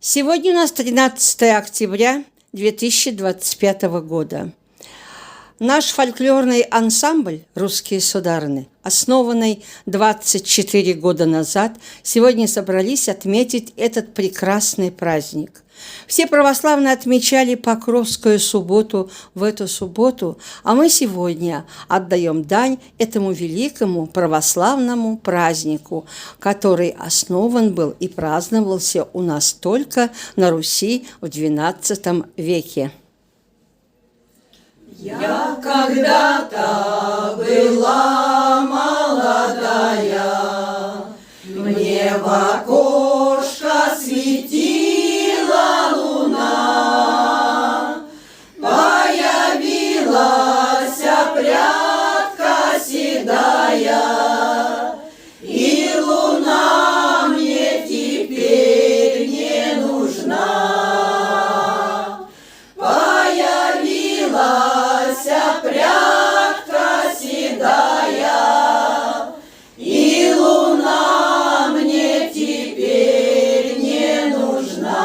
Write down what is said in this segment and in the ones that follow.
Сегодня у нас 13 октября 2025 года. Наш фольклорный ансамбль «Русские сударыны», основанный 24 года назад, сегодня собрались отметить этот прекрасный праздник. Все православные отмечали Покровскую субботу в эту субботу, а мы сегодня отдаем дань этому великому православному празднику, который основан был и праздновался у нас только на Руси в XII веке. Я когда-то была молодая, мне в окошко светила луна, появилась прядка седая, и луна мне теперь не нужна. Появилась прядка седая, и луна мне теперь не нужна.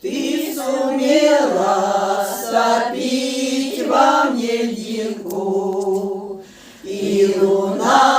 Ты сумела стопить во мне льдинку, и луна